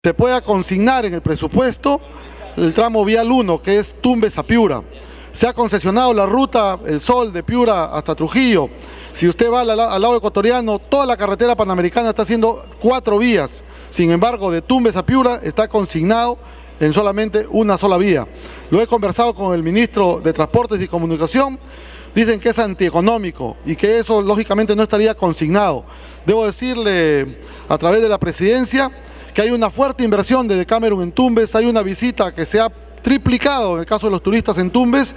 se pueda consignar en el presupuesto el tramo vial 1, que es Tumbes a Piura. Se ha concesionado la ruta El Sol de Piura hasta Trujillo. Si usted va al lado ecuatoriano, toda la carretera panamericana está haciendo 4 vías. Sin embargo, de Tumbes a Piura está consignado en solamente una sola vía. Lo he conversado con el ministro de Transportes y Comunicación. Dicen que es antieconómico y que eso lógicamente no estaría consignado. Debo decirle a través de la presidencia que hay una fuerte inversión de Decameron en Tumbes, hay una visita que se ha triplicado en el caso de los turistas en Tumbes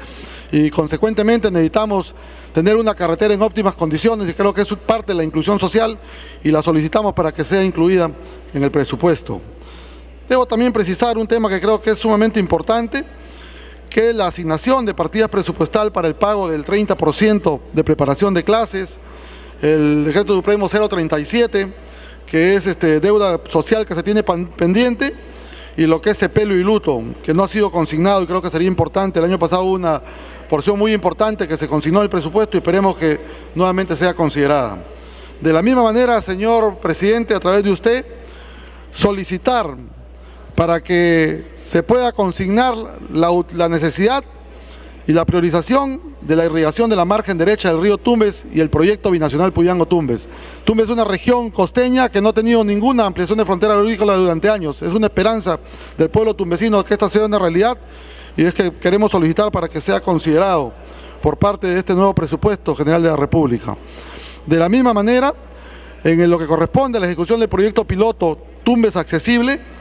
y consecuentemente necesitamos tener una carretera en óptimas condiciones y creo que es parte de la inclusión social y la solicitamos para que sea incluida en el presupuesto. Debo también precisar un tema que creo que es sumamente importante, que es la asignación de partidas presupuestal para el pago del 30% de preparación de clases, el decreto supremo 037, que es deuda social que se tiene pendiente, y lo que es sepelio y luto, que no ha sido consignado y creo que sería importante. El año pasado hubo una porción muy importante que se consignó en el presupuesto y esperemos que nuevamente sea considerada. De la misma manera, señor presidente, a través de usted, solicitar para que se pueda consignar la necesidad y la priorización de la irrigación de la margen derecha del río Tumbes y el proyecto binacional Puyango-Tumbes. Tumbes es una región costeña que no ha tenido ninguna ampliación de frontera agrícola durante años. Es una esperanza del pueblo tumbesino que esta sea una realidad y es que queremos solicitar para que sea considerado por parte de este nuevo presupuesto general de la República. De la misma manera, en lo que corresponde a la ejecución del proyecto piloto Tumbes Accesible,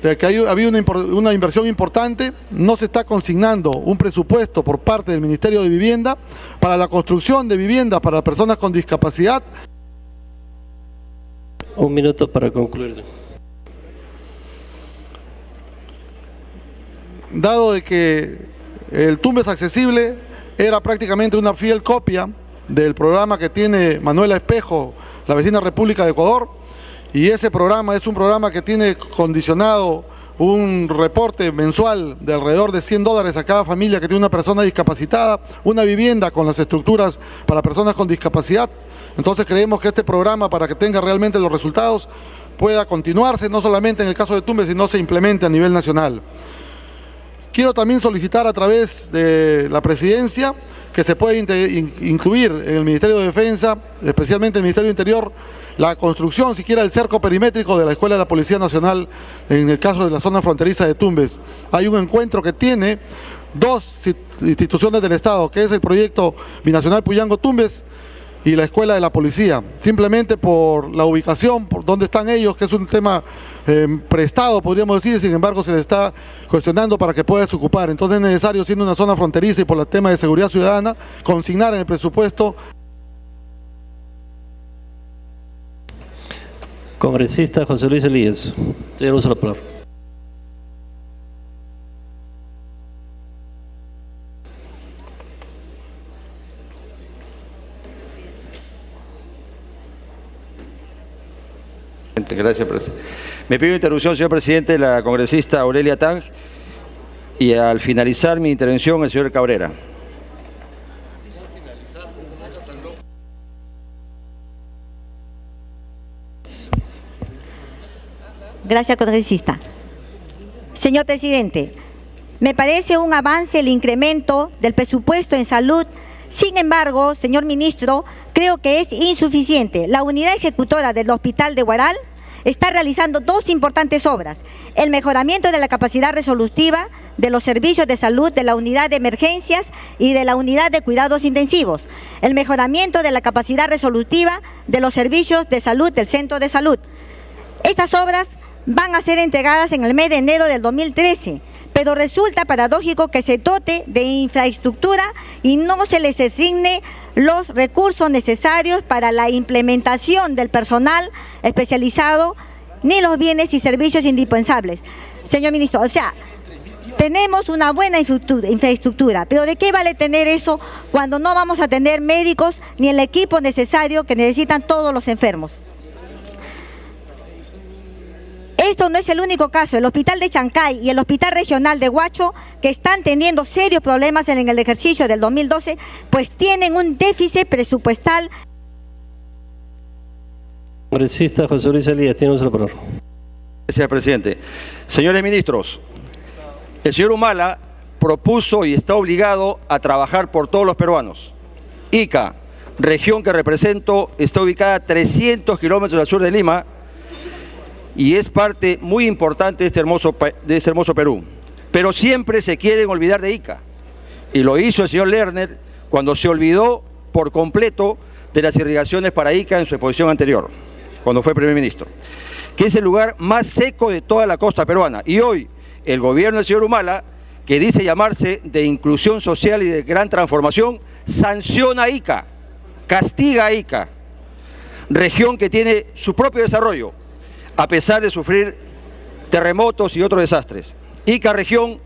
de que ha habido una inversión importante, no se está consignando un presupuesto por parte del Ministerio de Vivienda para la construcción de viviendas para personas con discapacidad. Un minuto para concluir. Dado de que el Tumbes Accesible era prácticamente una fiel copia del programa que tiene Manuela Espejo, la vecina República de Ecuador, y ese programa es un programa que tiene condicionado un reporte mensual de alrededor de $100 a cada familia que tiene una persona discapacitada, una vivienda con las estructuras para personas con discapacidad. Entonces creemos que este programa, para que tenga realmente los resultados, pueda continuarse, no solamente en el caso de Tumbes, sino se implemente a nivel nacional. Quiero también solicitar a través de la presidencia que se pueda incluir en el Ministerio de Defensa, especialmente el Ministerio de Interior, la construcción siquiera del cerco perimétrico de la Escuela de la Policía Nacional en el caso de la zona fronteriza de Tumbes. Hay un encuentro que tiene 2 instituciones del Estado, que es el proyecto binacional Puyango-Tumbes y la Escuela de la Policía. Simplemente por la ubicación, por dónde están ellos, que es un tema prestado, podríamos decir, sin embargo se le está cuestionando para que pueda ocupar. Entonces es necesario, siendo una zona fronteriza y por el tema de seguridad ciudadana, consignar en el presupuesto. Congresista José Luis Elías, señor, usa la palabra. Gracias, presidente. Me pido interrupción, señor presidente, la congresista Aurelia Tang, y al finalizar mi intervención, el señor Cabrera. Gracias, congresista. Señor presidente, me parece un avance el incremento del presupuesto en salud. Sin embargo, señor ministro, creo que es insuficiente. La unidad ejecutora del Hospital de Huaral está realizando 2 importantes obras: el mejoramiento de la capacidad resolutiva de los servicios de salud de la unidad de emergencias y de la unidad de cuidados intensivos, el mejoramiento de la capacidad resolutiva de los servicios de salud del centro de salud. Estas obras van a ser entregadas en el mes de enero del 2013, pero resulta paradójico que se dote de infraestructura y no se les asigne los recursos necesarios para la implementación del personal especializado ni los bienes y servicios indispensables. Señor ministro, o sea, tenemos una buena infraestructura, pero ¿de qué vale tener eso cuando no vamos a tener médicos ni el equipo necesario que necesitan todos los enfermos? Esto no es el único caso. El Hospital de Chancay y el Hospital Regional de Huacho, que están teniendo serios problemas en el ejercicio del 2012, pues tienen un déficit presupuestal. Congresista José Luis Elías, tiene la palabra. Gracias, presidente. Señores ministros, el señor Humala propuso y está obligado a trabajar por todos los peruanos. Ica, región que represento, está ubicada a 300 kilómetros al sur de Lima y es parte muy importante de este hermoso Perú. Pero siempre se quieren olvidar de Ica. Y lo hizo el señor Lerner cuando se olvidó por completo de las irrigaciones para Ica en su exposición anterior, cuando fue primer ministro, que es el lugar más seco de toda la costa peruana. Y hoy el gobierno del señor Humala, que dice llamarse de inclusión social y de gran transformación, sanciona a Ica, castiga a Ica, región que tiene su propio desarrollo, a pesar de sufrir terremotos y otros desastres. Ica región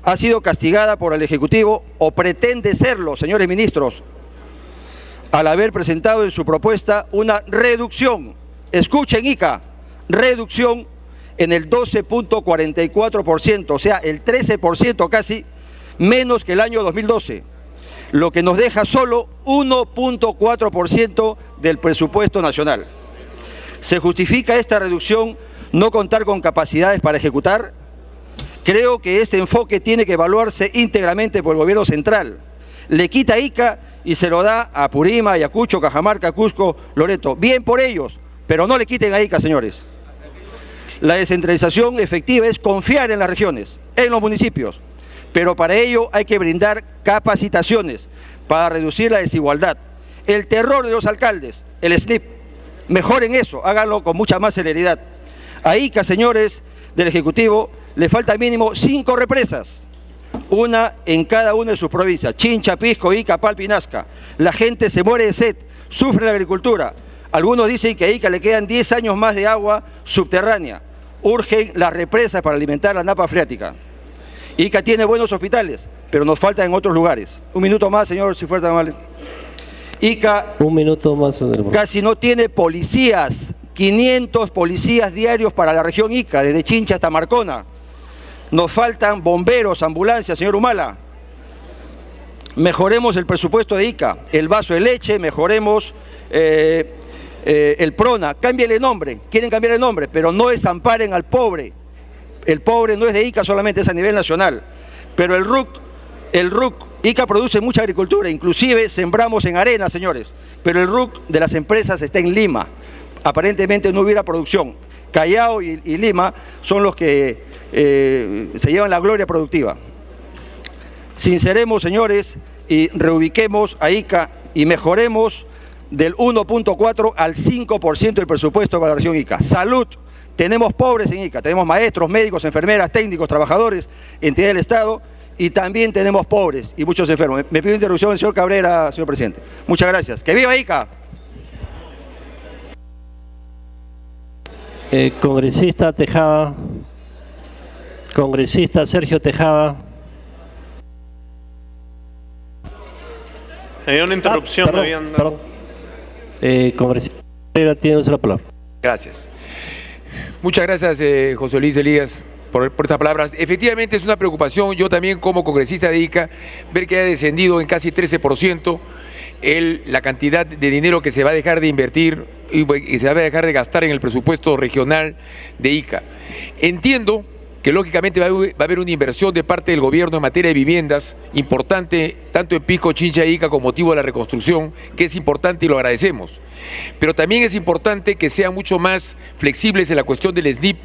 ha sido castigada por el Ejecutivo, o pretende serlo, señores ministros, al haber presentado en su propuesta una reducción, escuchen Ica, reducción en el 12.44%, o sea, el 13% casi, menos que el año 2012, lo que nos deja solo 1.4% del presupuesto nacional. ¿Se justifica esta reducción no contar con capacidades para ejecutar? Creo que este enfoque tiene que evaluarse íntegramente por el gobierno central. Le quita Ica y se lo da a Purímac, Ayacucho, Cajamarca, Cusco, Loreto. Bien por ellos, pero no le quiten a Ica, señores. La descentralización efectiva es confiar en las regiones, en los municipios, pero para ello hay que brindar capacitaciones para reducir la desigualdad. El terror de los alcaldes, el SNIP, mejoren eso, háganlo con mucha más celeridad. A Ica, señores del Ejecutivo, le falta mínimo 5 represas, una en cada una de sus provincias, Chincha, Pisco, Ica, Palpa y Nazca. La gente se muere de sed, sufre la agricultura. Algunos dicen que a Ica le quedan 10 años más de agua subterránea. Urgen las represas para alimentar la napa freática. Ica tiene buenos hospitales, pero nos faltan en otros lugares. Un minuto más, señor, si fuera tan amable. Ica Un minuto más, señor. casi no tiene policías, 500 policías diarios para la región Ica, desde Chincha hasta Marcona. Nos faltan bomberos, ambulancias, señor Humala. Mejoremos el presupuesto de Ica, el vaso de leche, mejoremos el PRONA, cámbiale nombre, quieren cambiar el nombre, pero no desamparen al pobre. El pobre no es de Ica solamente, es a nivel nacional. Pero el RUC, Ica produce mucha agricultura, inclusive sembramos en arena, señores, pero el RUC de las empresas está en Lima. Aparentemente no hubiera producción. Callao y Lima son los que se llevan la gloria productiva. Sinceremos, señores, y reubiquemos a Ica y mejoremos del 1.4 al 5% del presupuesto para la región Ica. Salud, tenemos pobres en Ica, tenemos maestros, médicos, enfermeras, técnicos, trabajadores, entidades del Estado, y también tenemos pobres y muchos enfermos. Me pido interrupción del señor Cabrera, señor presidente. Muchas gracias. ¡Que viva Ica! Congresista Tejada, congresista Sergio Tejada. Había una interrupción. Congresista Pereira, tiene usted la palabra. Gracias. Muchas gracias, José Luis Elías, por estas palabras. Efectivamente es una preocupación, yo también como congresista de Ica, ver que ha descendido en casi 13% la cantidad de dinero que se va a dejar de invertir y se va a dejar de gastar en el presupuesto regional de Ica. Entiendo que lógicamente va a haber una inversión de parte del gobierno en materia de viviendas importante, tanto en Pisco, Chincha e Ica, con motivo de la reconstrucción, que es importante y lo agradecemos. Pero también es importante que sean mucho más flexibles en la cuestión del SNIP,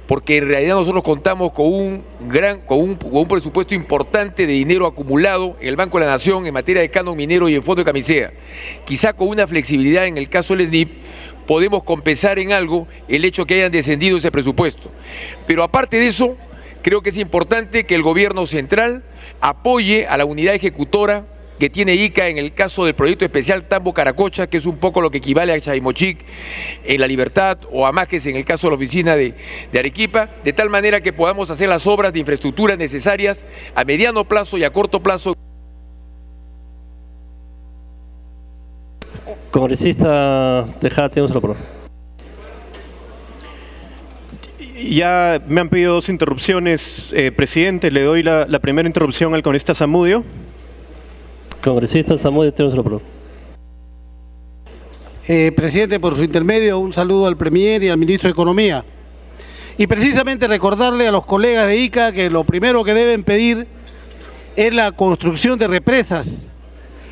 porque en realidad nosotros contamos con un presupuesto importante de dinero acumulado en el Banco de la Nación en materia de canon minero y en fondo de camisea. Quizá con una flexibilidad en el caso del SNIP podemos compensar en algo el hecho que hayan descendido ese presupuesto. Pero aparte de eso, creo que es importante que el gobierno central apoye a la unidad ejecutora que tiene Ica en el caso del proyecto especial Tambo Caracocha, que es un poco lo que equivale a Chaimochic en La Libertad, o a Máquez en el caso de la oficina de Arequipa, de tal manera que podamos hacer las obras de infraestructura necesarias a mediano plazo y a corto plazo. Congresista Tejada, tiene usted la palabra. Ya me han pedido 2 interrupciones, presidente. Le doy la primera interrupción al congresista Zamudio. Congresista Zamudio, tiene usted la palabra. Presidente, por su intermedio, un saludo al Premier y al Ministro de Economía. y precisamente recordarle a los colegas de Ica que lo primero que deben pedir es la construcción de represas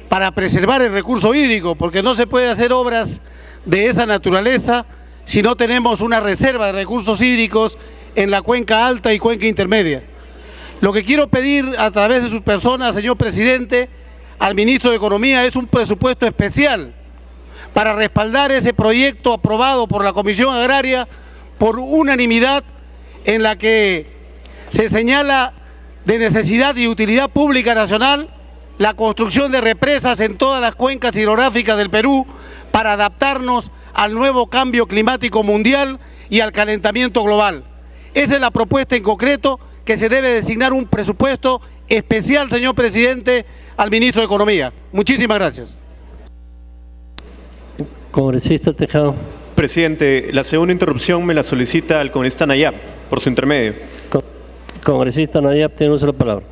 para preservar el recurso hídrico, porque no se puede hacer obras de esa naturaleza si no tenemos una reserva de recursos hídricos en la cuenca alta y cuenca intermedia. Lo que quiero pedir a través de su persona, señor presidente, al ministro de Economía es un presupuesto especial para respaldar ese proyecto aprobado por la Comisión Agraria por unanimidad, en la que se señala de necesidad y utilidad pública nacional la construcción de represas en todas las cuencas hidrográficas del Perú para adaptarnos al nuevo cambio climático mundial y al calentamiento global. Esa es la propuesta en concreto, que se debe designar un presupuesto especial, señor presidente, al ministro de Economía. Muchísimas gracias. Congresista Tejada. Presidente, la segunda interrupción me la solicita el congresista Nayab, por su intermedio. Congresista Nayab, tiene uso de la palabra.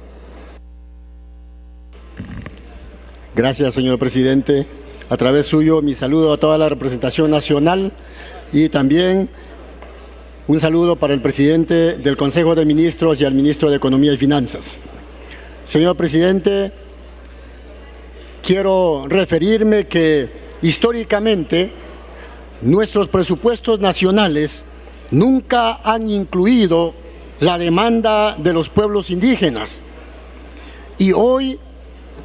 Gracias, señor presidente. A través suyo, mi saludo a toda la representación nacional y también un saludo para el presidente del Consejo de Ministros y al ministro de Economía y Finanzas. Señor presidente, quiero referirme que históricamente nuestros presupuestos nacionales nunca han incluido la demanda de los pueblos indígenas y hoy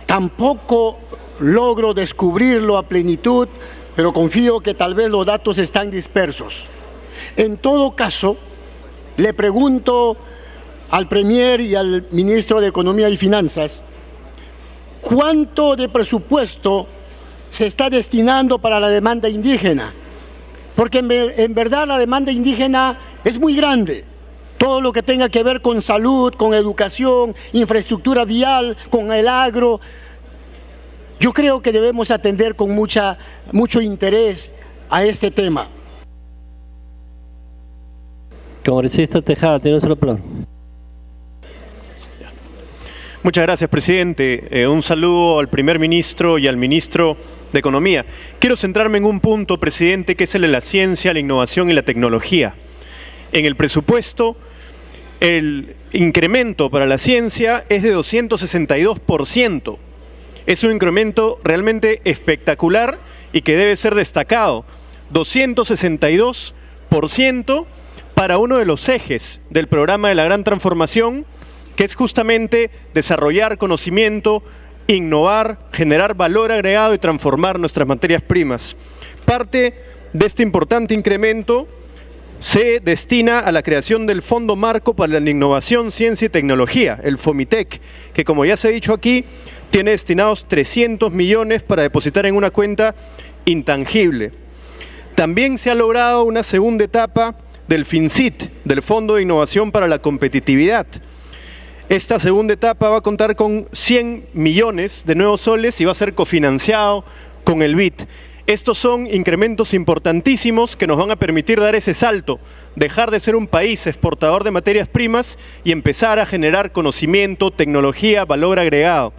tampoco logro descubrirlo a plenitud, pero confío que tal vez los datos están dispersos. En todo caso, le pregunto al Premier y al Ministro de Economía y Finanzas, ¿cuánto de presupuesto se está destinando para la demanda indígena? Porque en verdad la demanda indígena es muy grande. Todo lo que tenga que ver con salud, con educación, infraestructura vial, con el agro. Yo creo que debemos atender con mucho interés a este tema. Congresista Tejada, tiene uso de la palabra. Muchas gracias, presidente. Un saludo al primer ministro y al ministro de Economía. Quiero centrarme en un punto, presidente, que es el de la ciencia, la innovación y la tecnología. En el presupuesto, el incremento para la ciencia es de 262%. Es un incremento realmente espectacular y que debe ser destacado. 262% para uno de los ejes del programa de la gran transformación, que es justamente desarrollar conocimiento, innovar, generar valor agregado y transformar nuestras materias primas. Parte de este importante incremento se destina a la creación del Fondo Marco para la Innovación, Ciencia y Tecnología, el FOMITEC, que como ya se ha dicho aquí, tiene destinados 300 millones para depositar en una cuenta intangible. También se ha logrado una segunda etapa del FINCIT, del Fondo de Innovación para la Competitividad. Esta segunda etapa va a contar con 100 millones de nuevos soles y va a ser cofinanciado con el BID. Estos son incrementos importantísimos que nos van a permitir dar ese salto, dejar de ser un país exportador de materias primas y empezar a generar conocimiento, tecnología, valor agregado.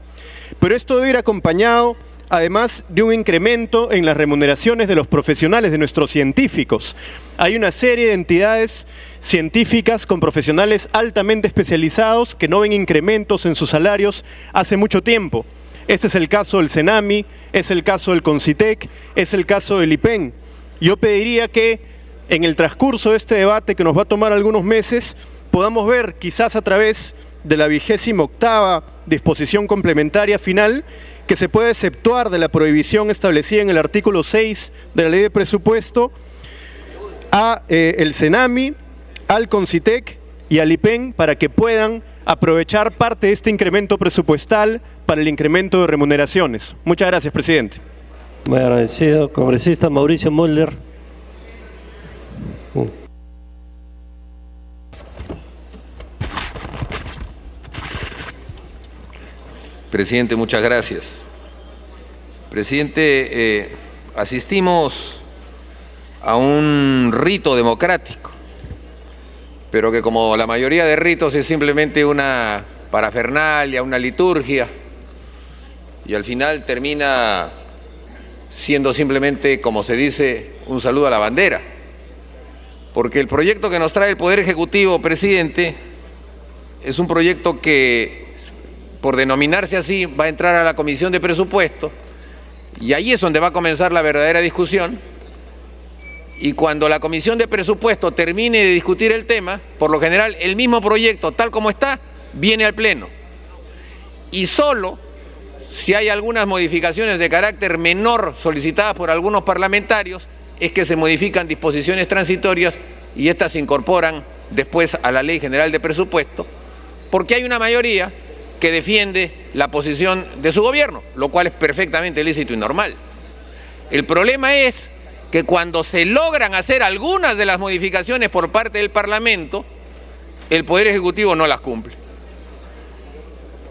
Pero esto debe ir acompañado además de un incremento en las remuneraciones de los profesionales, de nuestros científicos. Hay una serie de entidades científicas con profesionales altamente especializados que no ven incrementos en sus salarios hace mucho tiempo. Este es el caso del CENAMI, es el caso del CONCITEC, es el caso del IPEN. Yo pediría que en el transcurso de este debate, que nos va a tomar algunos meses, podamos ver quizás a través de la 28ª disposición complementaria final, que se puede exceptuar de la prohibición establecida en el artículo 6 de la Ley de Presupuesto a el CENAMI, al CONCITEC y al IPEN para que puedan aprovechar parte de este incremento presupuestal para el incremento de remuneraciones. Muchas gracias, presidente. Muy agradecido. Congresista Mauricio Mulder. Presidente, muchas gracias. Presidente, asistimos a un rito democrático, pero que como la mayoría de ritos es simplemente una parafernalia, una liturgia, y al final termina siendo simplemente, como se dice, un saludo a la bandera. porque el proyecto que nos trae el Poder Ejecutivo, presidente, es un proyecto que, por denominarse así, va a entrar a la Comisión de Presupuesto, y ahí es donde va a comenzar la verdadera discusión. Y cuando la Comisión de Presupuesto termine de discutir el tema, por lo general el mismo proyecto, tal como está, viene al Pleno. Y solo si hay algunas modificaciones de carácter menor solicitadas por algunos parlamentarios, es que se modifican disposiciones transitorias y estas se incorporan después a la Ley General de Presupuesto, porque hay una mayoría que defiende la posición de su gobierno, lo cual es perfectamente lícito y normal. El problema es que cuando se logran hacer algunas de las modificaciones por parte del Parlamento, el Poder Ejecutivo no las cumple.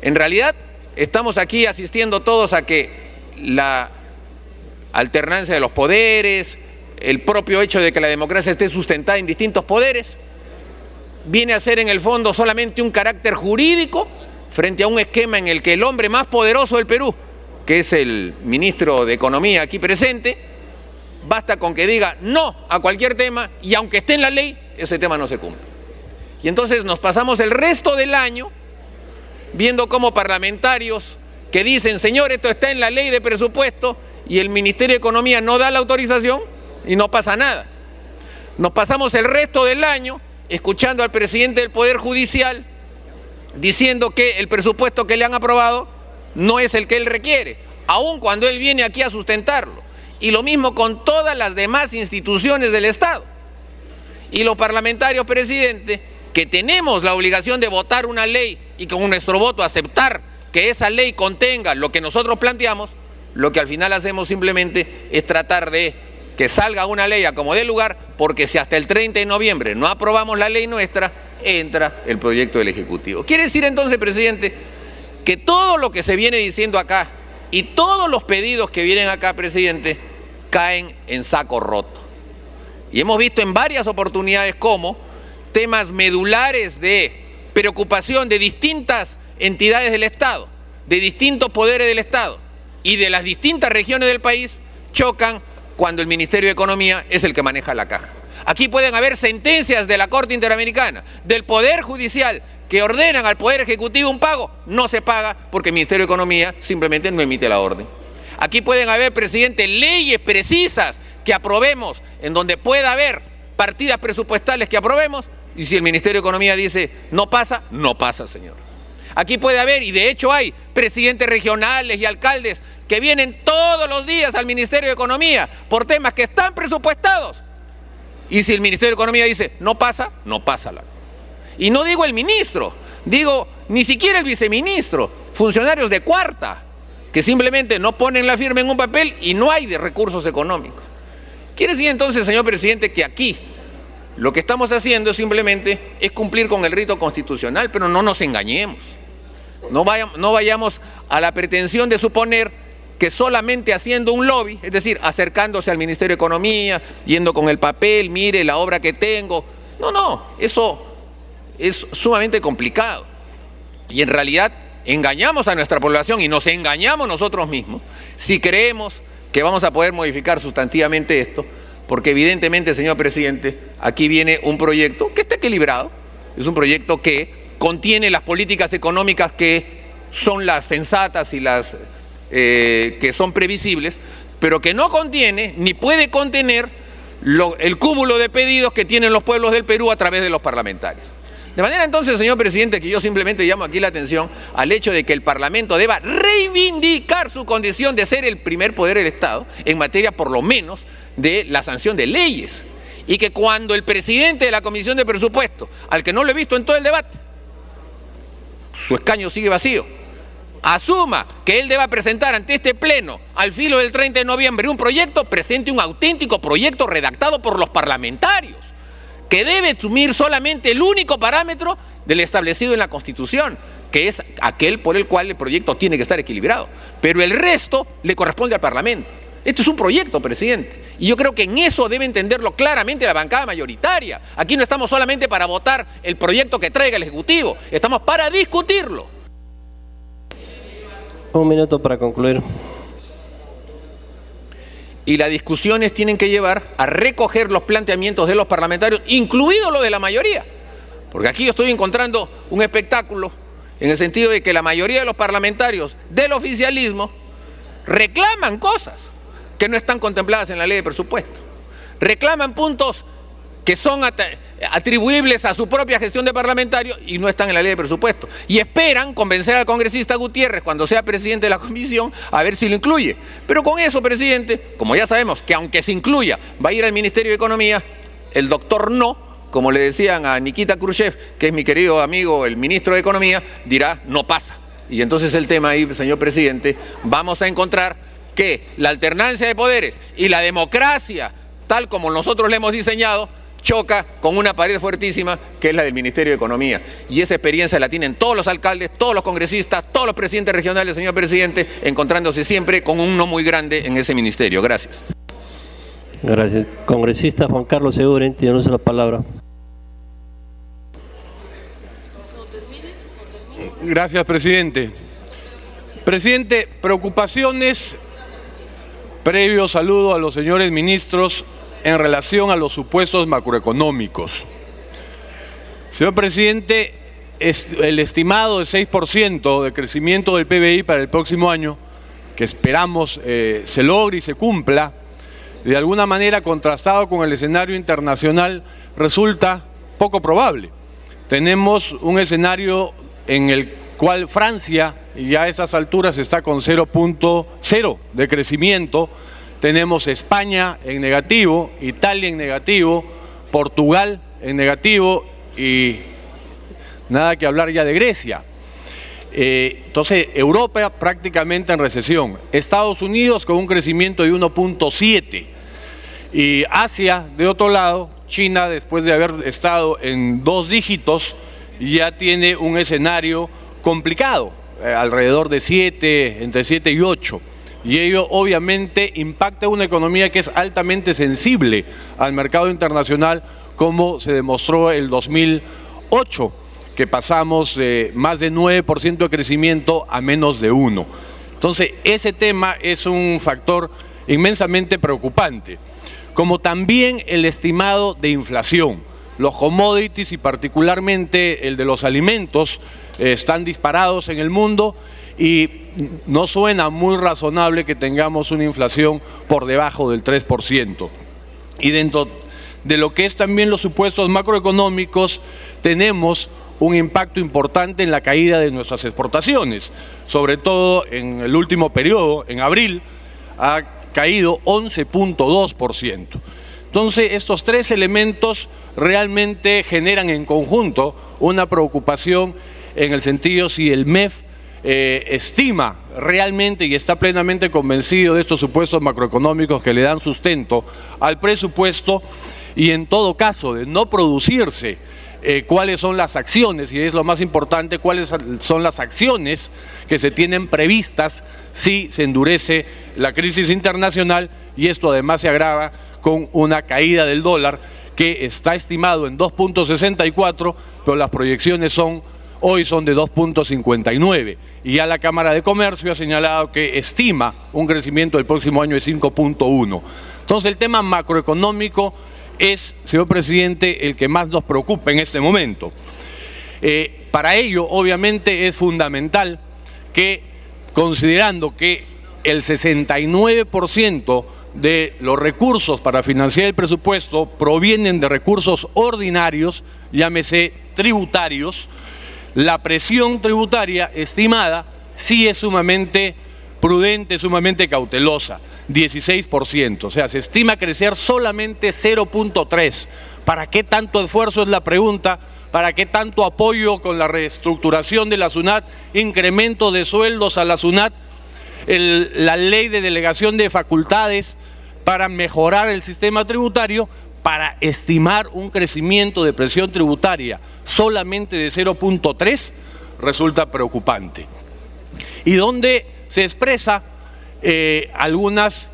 En realidad, estamos aquí asistiendo todos a que la alternancia de los poderes, el propio hecho de que la democracia esté sustentada en distintos poderes, viene a ser en el fondo solamente un carácter jurídico frente a un esquema en el que el hombre más poderoso del Perú, que es el ministro de Economía aquí presente, basta con que diga no a cualquier tema y aunque esté en la ley, ese tema no se cumple. Y entonces nos pasamos el resto del año viendo cómo parlamentarios que dicen, señor, esto está en la ley de presupuesto, y el Ministerio de Economía no da la autorización y no pasa nada. Nos pasamos el resto del año escuchando al presidente del Poder Judicial diciendo que el presupuesto que le han aprobado no es el que él requiere, aun cuando él viene aquí a sustentarlo. Y lo mismo con todas las demás instituciones del Estado. Y los parlamentarios, presidente, que tenemos la obligación de votar una ley y con nuestro voto aceptar que esa ley contenga lo que nosotros planteamos, lo que al final hacemos simplemente es tratar de que salga una ley a como dé lugar, porque si hasta el 30 de noviembre no aprobamos la ley nuestra, entra el proyecto del Ejecutivo. Quiere decir entonces, presidente, que todo lo que se viene diciendo acá y todos los pedidos que vienen acá, presidente, caen en saco roto. Y hemos visto en varias oportunidades cómo temas medulares de preocupación de distintas entidades del Estado, de distintos poderes del Estado y de las distintas regiones del país chocan cuando el Ministerio de Economía es el que maneja la caja. Aquí pueden haber sentencias de la Corte Interamericana, del Poder Judicial, que ordenan al Poder Ejecutivo un pago, no se paga porque el Ministerio de Economía simplemente no emite la orden. Aquí pueden haber, presidente, leyes precisas que aprobemos, en donde pueda haber partidas presupuestales que aprobemos, y si el Ministerio de Economía dice no pasa, no pasa, señor. Aquí puede haber, y de hecho hay, presidentes regionales y alcaldes que vienen todos los días al Ministerio de Economía por temas que están presupuestados. Y si el Ministerio de Economía dice no pasa, no pasa. Y no digo el ministro, digo ni siquiera el viceministro, funcionarios de cuarta, que simplemente no ponen la firma en un papel y no hay de recursos económicos. Quiere decir entonces, señor presidente, que aquí lo que estamos haciendo simplemente es cumplir con el rito constitucional, pero no nos engañemos. No vayamos a la pretensión de suponer que solamente haciendo un lobby, es decir, acercándose al Ministerio de Economía, yendo con el papel, mire la obra que tengo. No, eso es sumamente complicado. Y en realidad engañamos a nuestra población y nos engañamos nosotros mismos si creemos que vamos a poder modificar sustantivamente esto, porque evidentemente, señor presidente, aquí viene un proyecto que está equilibrado, es un proyecto que contiene las políticas económicas que son las sensatas y las que son previsibles, pero que no contiene ni puede contener el cúmulo de pedidos que tienen los pueblos del Perú a través de los parlamentarios. De manera entonces, señor presidente, que yo simplemente llamo aquí la atención al hecho de que el Parlamento deba reivindicar su condición de ser el primer poder del Estado en materia por lo menos de la sanción de leyes, y que cuando el presidente de la Comisión de Presupuesto, al que no lo he visto en todo el debate, su escaño sigue vacío, asuma que él deba presentar ante este pleno al filo del 30 de noviembre un proyecto, presente un auténtico proyecto redactado por los parlamentarios, que debe asumir solamente el único parámetro del establecido en la Constitución, que es aquel por el cual el proyecto tiene que estar equilibrado, pero el resto le corresponde al Parlamento. Esto es un proyecto, presidente, y yo creo que en eso debe entenderlo claramente la bancada mayoritaria. Aquí no estamos solamente para votar el proyecto que traiga el Ejecutivo, estamos para discutirlo. Un minuto para concluir. y las discusiones tienen que llevar a recoger los planteamientos de los parlamentarios, incluido lo de la mayoría. Porque aquí yo estoy encontrando un espectáculo en el sentido de que la mayoría de los parlamentarios del oficialismo reclaman cosas que no están contempladas en la ley de presupuesto. Reclaman puntos que son atribuibles a su propia gestión de parlamentario y no están en la ley de presupuesto. Y esperan convencer al congresista Gutiérrez, cuando sea presidente de la comisión, a ver si lo incluye. Pero con eso, presidente, como ya sabemos que aunque se incluya, va a ir al Ministerio de Economía, el doctor no, como le decían a Nikita Khrushchev, que es mi querido amigo, el ministro de Economía, dirá, no pasa. Y entonces el tema ahí, señor presidente, vamos a encontrar que la alternancia de poderes y la democracia, tal como nosotros la hemos diseñado, choca con una pared fuertísima que es la del Ministerio de Economía. Y esa experiencia la tienen todos los alcaldes, todos los congresistas, todos los presidentes regionales, señor presidente, encontrándose siempre con un no muy grande en ese ministerio. Gracias. Gracias. Congresista Juan Carlos Seguren, tiene uso la palabra. Gracias, presidente. Presidente, preocupaciones, previo saludo a los señores ministros en relación a los supuestos macroeconómicos. Señor presidente, el estimado de 6% de crecimiento del PBI para el próximo año, que esperamos se logre y se cumpla, de alguna manera contrastado con el escenario internacional, resulta poco probable. Tenemos un escenario en el cual Francia, ya a esas alturas, está con 0.0 de crecimiento. Tenemos España en negativo, Italia en negativo, Portugal en negativo y nada que hablar ya de Grecia. Entonces, Europa prácticamente en recesión. Estados Unidos con un crecimiento de 1.7. Y Asia, de otro lado, China, después de haber estado en 2 dígitos, ya tiene un escenario complicado, alrededor de 7, entre 7 y 8. Y ello obviamente impacta una economía que es altamente sensible al mercado internacional, como se demostró el 2008, que pasamos de más de 9% de crecimiento a menos de 1%. Entonces, ese tema es un factor inmensamente preocupante, como también el estimado de inflación. Los commodities y particularmente el de los alimentos están disparados en el mundo y no suena muy razonable que tengamos una inflación por debajo del 3%. Y dentro de lo que es también los supuestos macroeconómicos, tenemos un impacto importante en la caída de nuestras exportaciones, sobre todo en el último periodo, en abril, ha caído 11.2%. Entonces, estos 3 elementos realmente generan en conjunto una preocupación en el sentido si el MEF estima realmente y está plenamente convencido de estos supuestos macroeconómicos que le dan sustento al presupuesto, y en todo caso de no producirse, cuáles son las acciones, y es lo más importante, cuáles son las acciones que se tienen previstas si se endurece la crisis internacional, y esto además se agrava con una caída del dólar que está estimado en 2.64, pero las proyecciones hoy son de 2.59, y ya la Cámara de Comercio ha señalado que estima un crecimiento del próximo año de 5.1. Entonces el tema macroeconómico es, señor presidente, el que más nos preocupa en este momento. Para ello, obviamente, es fundamental que, considerando que el 69% de los recursos para financiar el presupuesto provienen de recursos ordinarios, llámese tributarios, la presión tributaria estimada sí es sumamente prudente, sumamente cautelosa, 16%, o sea, se estima crecer solamente 0.3%. ¿Para qué tanto esfuerzo es la pregunta? ¿Para qué tanto apoyo con la reestructuración de la SUNAT, incremento de sueldos a la SUNAT, la ley de delegación de facultades para mejorar el sistema tributario, para estimar un crecimiento de presión tributaria solamente de 0.3%? Resulta preocupante. Y donde se expresa algunas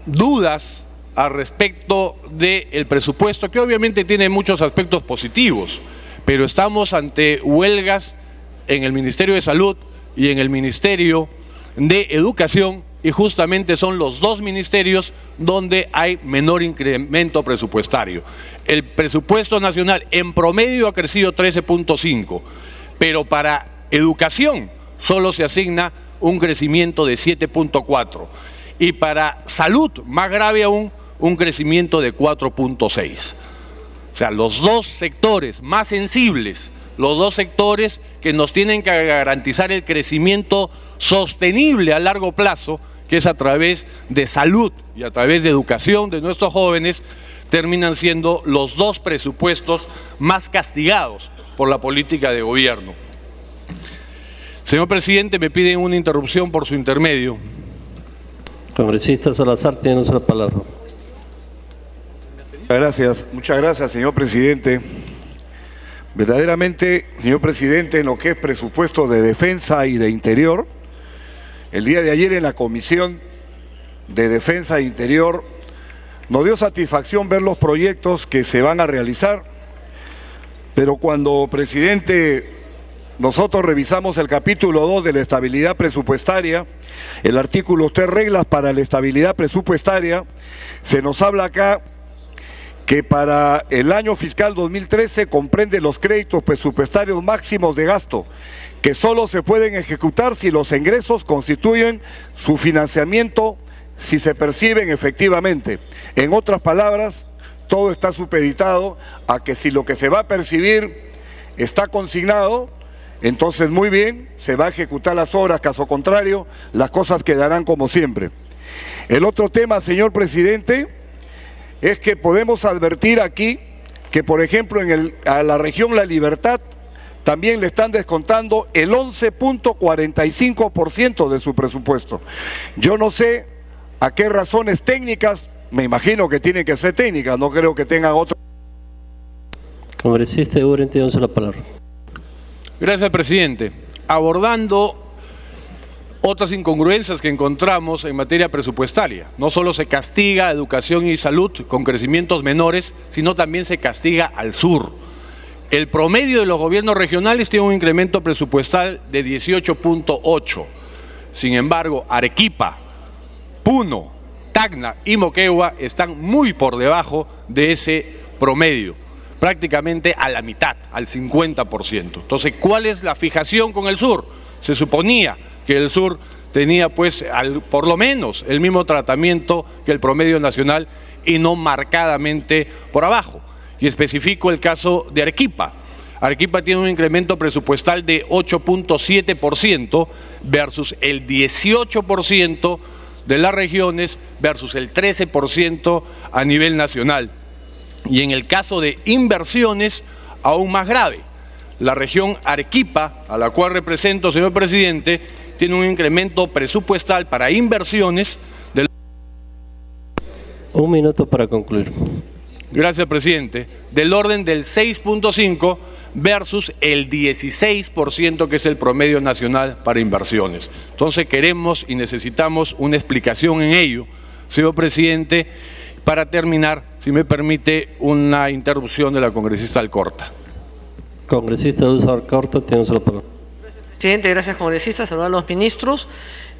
dudas al respecto del presupuesto, que obviamente tiene muchos aspectos positivos, pero estamos ante huelgas en el Ministerio de Salud y en el Ministerio de Educación, y justamente son los dos ministerios donde hay menor incremento presupuestario. El presupuesto nacional en promedio ha crecido 13.5, pero para educación solo se asigna un crecimiento de 7.4 y para salud, más grave aún, un crecimiento de 4.6. O sea, los dos sectores más sensibles, los dos sectores que nos tienen que garantizar el crecimiento sostenible a largo plazo, que es a través de salud y a través de educación de nuestros jóvenes, terminan siendo los dos presupuestos más castigados por la política de gobierno. Señor presidente, me piden una interrupción por su intermedio. Congresista Salazar, tiene la palabra. Muchas gracias, señor presidente. Verdaderamente, señor presidente, en lo que es presupuesto de defensa y de interior, el día de ayer en la Comisión de Defensa e Interior nos dio satisfacción ver los proyectos que se van a realizar, pero cuando, presidente, nosotros revisamos el capítulo 2 de la estabilidad presupuestaria, el artículo 3, reglas para la estabilidad presupuestaria, se nos habla acá que para el año fiscal 2013 comprende los créditos presupuestarios máximos de gasto, que solo se pueden ejecutar si los ingresos constituyen su financiamiento, si se perciben efectivamente. En otras palabras, todo está supeditado a que si lo que se va a percibir está consignado, entonces muy bien, se va a ejecutar las obras, caso contrario, las cosas quedarán como siempre. El otro tema, señor presidente, es que podemos advertir aquí que, por ejemplo, a la región La Libertad también le están descontando el 11.45% de su presupuesto. Yo no sé a qué razones técnicas, me imagino que tienen que ser técnicas, no creo que tengan otro. Congresista Eguren, tiene la palabra. Gracias, presidente. Abordando otras incongruencias que encontramos en materia presupuestaria. No solo se castiga educación y salud con crecimientos menores, sino también se castiga al sur. El promedio de los gobiernos regionales tiene un incremento presupuestal de 18.8. Sin embargo, Arequipa, Puno, Tacna y Moquegua están muy por debajo de ese promedio, prácticamente a la mitad, al 50%. Entonces, ¿cuál es la fijación con el sur? Se suponía que el sur tenía pues por lo menos el mismo tratamiento que el promedio nacional y no marcadamente por abajo. Y especifico el caso de Arequipa. Arequipa tiene un incremento presupuestal de 8.7% versus el 18% de las regiones versus el 13% a nivel nacional. Y en el caso de inversiones, aún más grave. La región Arequipa, a la cual represento, señor presidente, tiene un incremento presupuestal para inversiones del... Un minuto para concluir. Gracias, presidente. Del orden del 6.5 versus el 16% que es el promedio nacional para inversiones. Entonces queremos y necesitamos una explicación en ello, señor presidente. Para terminar, si me permite, una interrupción de la congresista Alcorta. Congresista Alcorta, tiene la palabra. Presidente, gracias, congresista. Saludar a los ministros.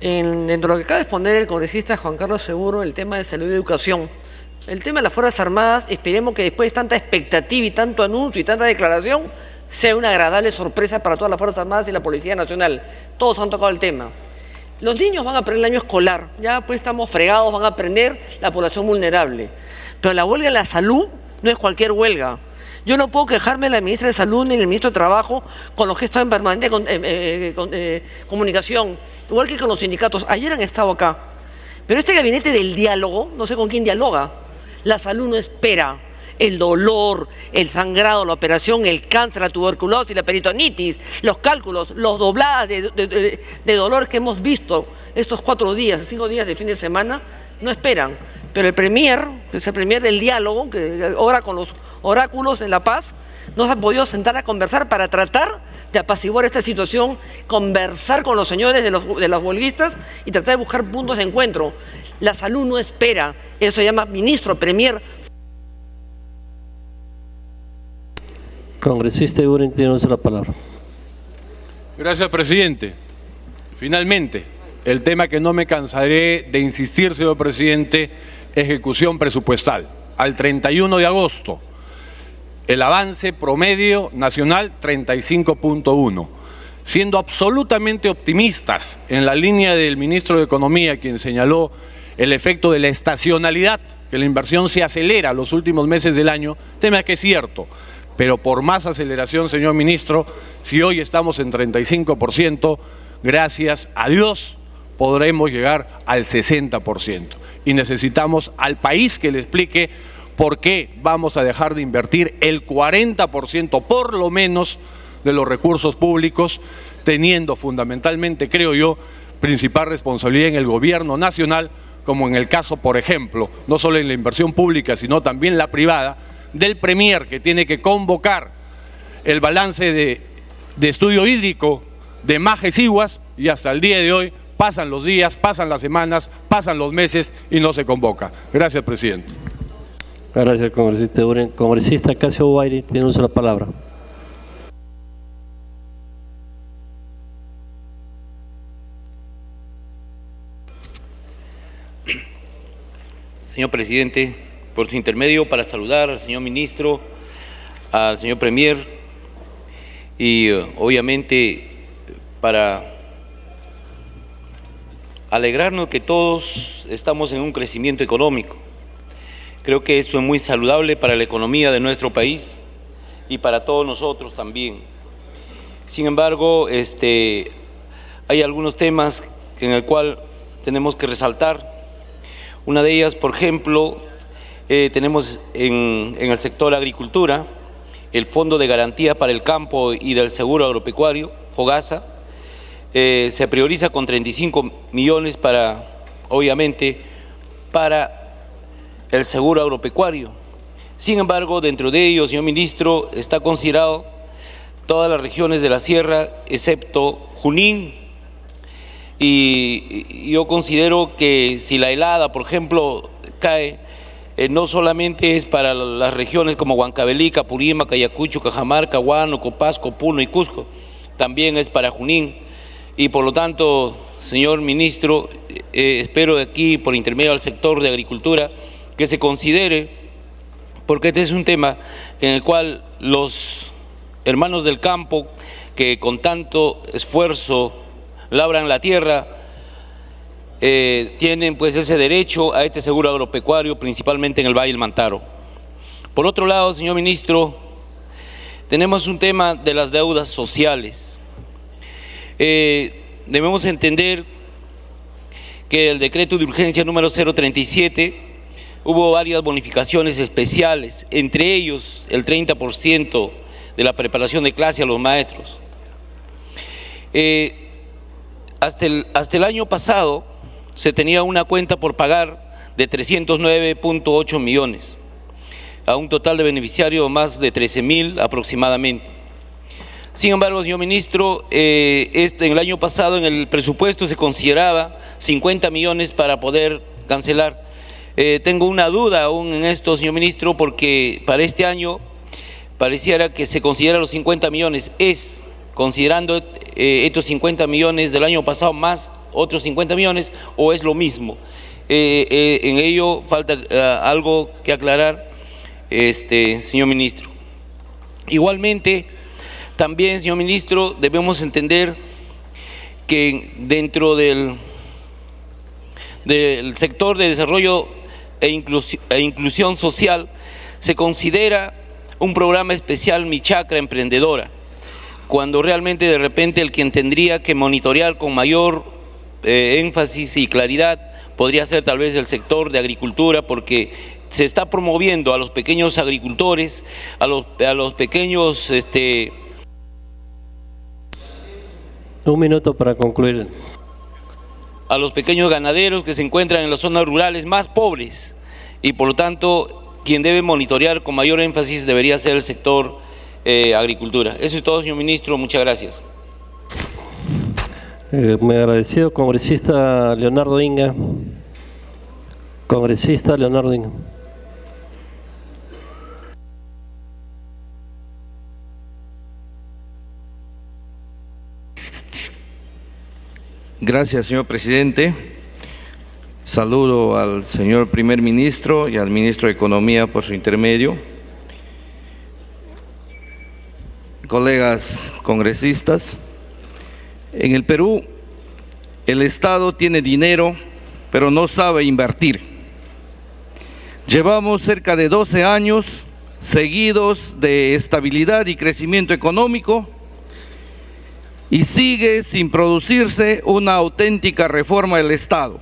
Dentro de lo que acaba de exponer el congresista Juan Carlos Seguro, el tema de salud y educación. El tema de las Fuerzas Armadas, esperemos que después de tanta expectativa y tanto anuncio y tanta declaración, sea una agradable sorpresa para todas las Fuerzas Armadas y la Policía Nacional. Todos han tocado el tema. Los niños van a aprender el año escolar, ya pues estamos fregados, van a aprender la población vulnerable. Pero la huelga de la salud no es cualquier huelga. Yo no puedo quejarme de la ministra de Salud ni del ministro de Trabajo con los que están en permanente comunicación, igual que con los sindicatos. Ayer han estado acá. Pero este gabinete del diálogo, no sé con quién dialoga. La salud no espera. El dolor, el sangrado, la operación, el cáncer, la tuberculosis, la peritonitis, los cálculos, los dobladas de dolor que hemos visto estos 5 días de fin de semana, no esperan. Pero el premier, que es el premier del diálogo, que obra con los oráculos en La Paz, no se ha podido sentar a conversar para tratar de apaciguar esta situación, conversar con los señores de los huelguistas y tratar de buscar puntos de encuentro. La salud no espera, eso se llama ministro, premier. Congresista Eguren, tiene la palabra. Gracias, presidente. Finalmente, el tema que no me cansaré de insistir, señor presidente, ejecución presupuestal. Al 31 de agosto, el avance promedio nacional 35.1. Siendo absolutamente optimistas en la línea del ministro de Economía, quien señaló el efecto de la estacionalidad, que la inversión se acelera los últimos meses del año, tema que es cierto, pero por más aceleración, señor ministro, si hoy estamos en 35%, gracias a Dios podremos llegar al 60%. Y necesitamos al país que le explique por qué vamos a dejar de invertir el 40% por lo menos de los recursos públicos, teniendo fundamentalmente, creo yo, principal responsabilidad en el gobierno nacional, como en el caso, por ejemplo, no solo en la inversión pública, sino también la privada, del Premier, que tiene que convocar el balance de estudio hídrico de Majes Iguas, y hasta el día de hoy pasan los días, pasan las semanas, pasan los meses y no se convoca. Gracias, presidente. Gracias, congresista Uren. Congresista Casio Guairi, tiene uso la palabra. Señor presidente, por su intermedio para saludar al señor ministro, al señor premier y obviamente para alegrarnos que todos estamos en un crecimiento económico. Creo que eso es muy saludable para la economía de nuestro país y para todos nosotros también. Sin embargo, hay algunos temas en el cual tenemos que resaltar. Una de ellas, por ejemplo, tenemos en el sector agricultura el Fondo de Garantía para el Campo y del Seguro Agropecuario, FOGASA. Se prioriza con 35 millones obviamente, para el seguro agropecuario. Sin embargo, dentro de ello, señor ministro, está considerado todas las regiones de la sierra, excepto Junín. Y yo considero que si la helada, por ejemplo, cae, no solamente es para las regiones como Huancavelica, Purímac, Ayacucho, Cajamarca, Huánuco, Pasco, Puno y Cusco, también es para Junín. Y por lo tanto, señor ministro, espero de aquí, por intermedio del sector de agricultura, que se considere, porque este es un tema en el cual los hermanos del campo, que con tanto esfuerzo labran la tierra, tienen pues ese derecho a este seguro agropecuario, principalmente en el Valle del Mantaro. Por otro lado, señor ministro, tenemos un tema de las deudas sociales. Debemos entender que el decreto de urgencia número 037 hubo varias bonificaciones especiales, entre ellos el 30% de la preparación de clase a los maestros. Hasta el año pasado se tenía una cuenta por pagar de 309.8 millones, a un total de beneficiarios más de 13.000 aproximadamente. Sin embargo, señor ministro, en el año pasado en el presupuesto se consideraba 50 millones para poder cancelar. Tengo una duda aún en esto, señor ministro, porque para este año pareciera que se considera los 50 millones, es considerando estos 50 millones del año pasado más otros 50 millones, o es lo mismo. En ello falta algo que aclarar, señor ministro. Igualmente, también, señor ministro, debemos entender que dentro del sector de desarrollo e inclusión social se considera un programa especial Mi Chacra Emprendedora, cuando realmente de repente el quien tendría que monitorear con mayor énfasis y claridad podría ser tal vez el sector de agricultura, porque se está promoviendo a los pequeños agricultores, a los pequeños… Un minuto para concluir. A los pequeños ganaderos que se encuentran en las zonas rurales más pobres, y por lo tanto quien debe monitorear con mayor énfasis debería ser el sector agricultura. Eso es todo, señor ministro, muchas gracias. Me agradecido, congresista Leonardo Inga. Congresista Leonardo Inga. Gracias, señor presidente. Saludo al señor primer ministro y al ministro de Economía por su intermedio. Colegas congresistas, en el Perú el Estado tiene dinero, pero no sabe invertir. Llevamos cerca de 12 años seguidos de estabilidad y crecimiento económico y sigue sin producirse una auténtica reforma del Estado.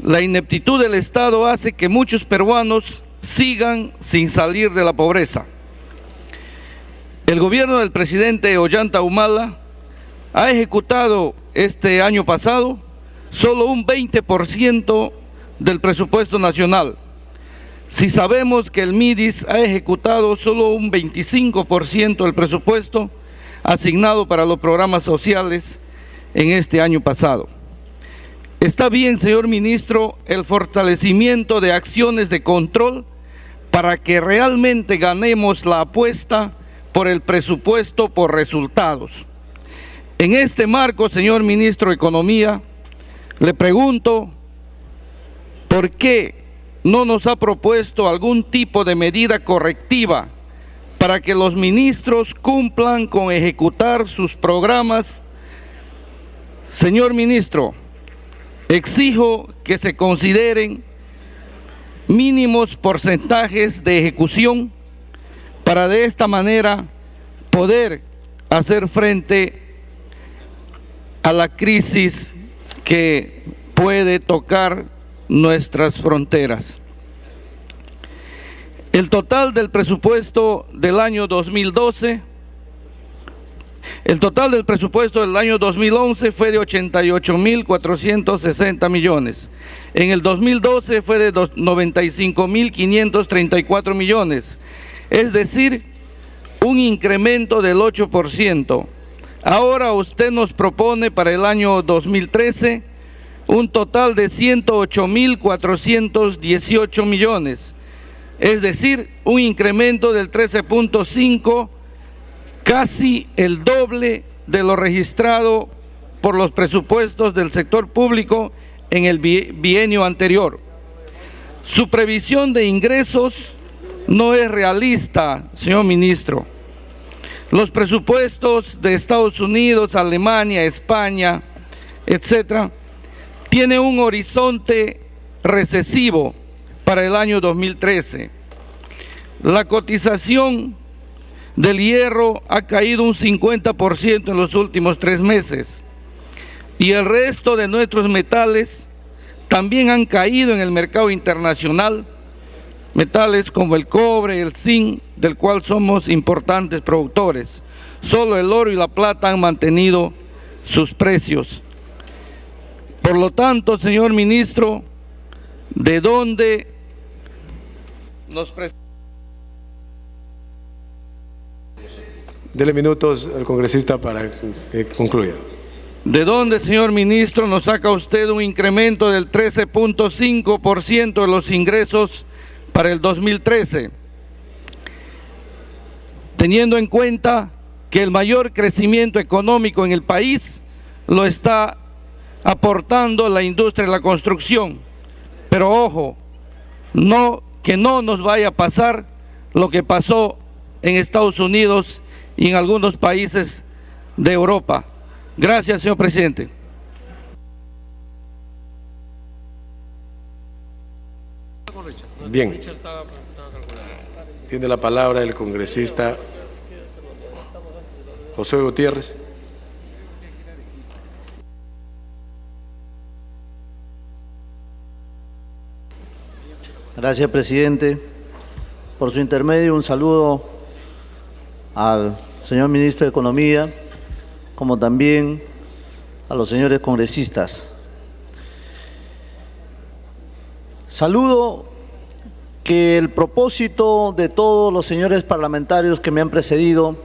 La ineptitud del Estado hace que muchos peruanos sigan sin salir de la pobreza. El gobierno del presidente Ollanta Humala ha ejecutado este año pasado solo un 20% del presupuesto nacional. Si sabemos que el MIDIS ha ejecutado solo un 25% del presupuesto asignado para los programas sociales en este año pasado. Está bien, señor ministro, el fortalecimiento de acciones de control para que realmente ganemos la apuesta por el presupuesto por resultados. En este marco, señor ministro de Economía, le pregunto, ¿por qué no nos ha propuesto algún tipo de medida correctiva para que los ministros cumplan con ejecutar sus programas? Señor ministro, exijo que se consideren mínimos porcentajes de ejecución para de esta manera poder hacer frente a la crisis que puede tocar nuestras fronteras. El total del presupuesto del año 2012, el total del presupuesto del año 2011 fue de 88.460 millones. En el 2012 fue de 95.534 millones, es decir, un incremento del 8%. Ahora usted nos propone para el año 2013 un total de 108.418 millones, es decir, un incremento del 13.5%, casi el doble de lo registrado por los presupuestos del sector público en el bienio anterior. Su previsión de ingresos no es realista, señor ministro. Los presupuestos de Estados Unidos, Alemania, España, etcétera, tienen un horizonte recesivo para el año 2013. La cotización del hierro ha caído un 50% en los últimos 3 meses y el resto de nuestros metales también han caído en el mercado internacional, metales como el cobre, el zinc, del cual somos importantes productores. Solo el oro y la plata han mantenido sus precios. Por lo tanto, señor ministro, ¿de dónde nos presenta? Dele minutos al congresista para que concluya. ¿De dónde, señor ministro, nos saca usted un incremento del 13.5% de los ingresos para el 2013? Teniendo en cuenta que el mayor crecimiento económico en el país lo está aportando la industria de la construcción. Pero ojo, que no nos vaya a pasar lo que pasó en Estados Unidos y en algunos países de Europa. Gracias, señor presidente. Bien. Tiene la palabra el congresista José Gutiérrez. Gracias, presidente. Por su intermedio, un saludo al señor ministro de Economía, como también a los señores congresistas. Saludo que el propósito de todos los señores parlamentarios que me han precedido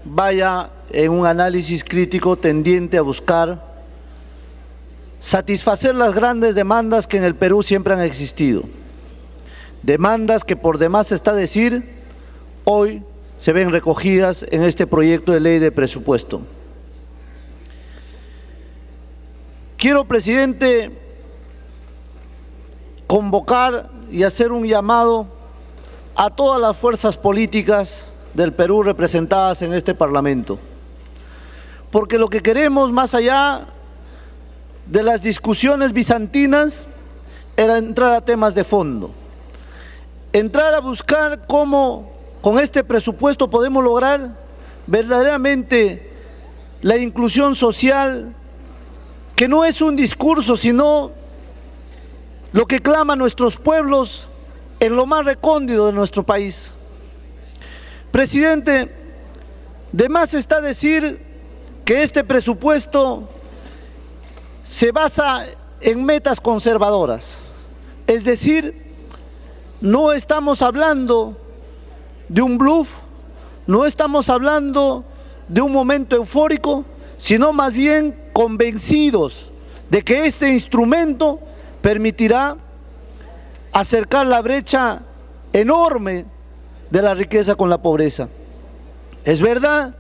vaya en un análisis crítico tendiente a buscar satisfacer las grandes demandas que en el Perú siempre han existido. Demandas que por demás está decir, hoy se ven recogidas en este proyecto de ley de presupuesto. quiero, presidente, convocar y hacer un llamado a todas las fuerzas políticas del Perú representadas en este Parlamento. Porque lo que queremos, más allá de las discusiones bizantinas, era entrar a temas de fondo. Entrar a buscar cómo con este presupuesto podemos lograr verdaderamente la inclusión social, que no es un discurso, sino lo que claman nuestros pueblos en lo más recóndito de nuestro país. Presidente, de más está decir que este presupuesto se basa en metas conservadoras. Es decir, no estamos hablando de un bluff, no estamos hablando de un momento eufórico, sino más bien convencidos de que este instrumento permitirá acercar la brecha enorme de la riqueza con la pobreza. Es verdad,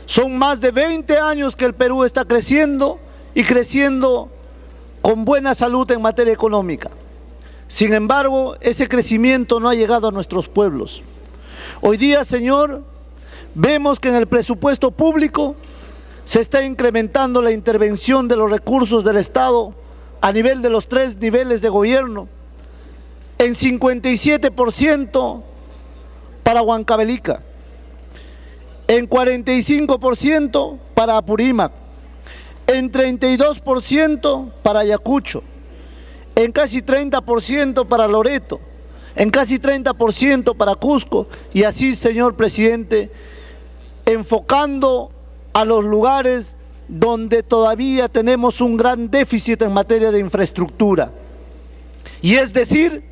son más de 20 años que el Perú está creciendo y creciendo con buena salud en materia económica. Sin embargo, ese crecimiento no ha llegado a nuestros pueblos. Hoy día, señor, vemos que en el presupuesto público se está incrementando la intervención de los recursos del Estado a nivel de los 3 niveles de gobierno, en 57% para Huancavelica, en 45% para Apurímac, en 32% para Ayacucho, en casi 30% para Loreto, en casi 30% para Cusco, y así, señor presidente, enfocando a los lugares donde todavía tenemos un gran déficit en materia de infraestructura. Y es decir,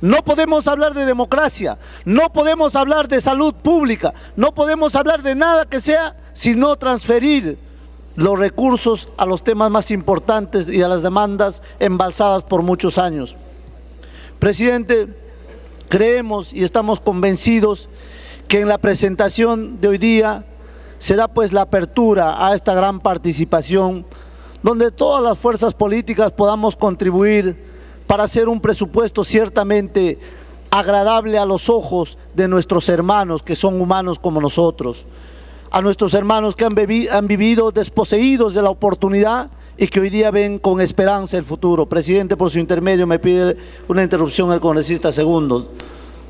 no podemos hablar de democracia, no podemos hablar de salud pública, no podemos hablar de nada que sea sino transferir los recursos a los temas más importantes y a las demandas embalsadas por muchos años. Presidente, creemos y estamos convencidos que en la presentación de hoy día se da pues la apertura a esta gran participación, donde todas las fuerzas políticas podamos contribuir para hacer un presupuesto ciertamente agradable a los ojos de nuestros hermanos que son humanos como nosotros, a nuestros hermanos que han vivido desposeídos de la oportunidad y que hoy día ven con esperanza el futuro. Presidente, por su intermedio me pide una interrupción el congresista Segundos.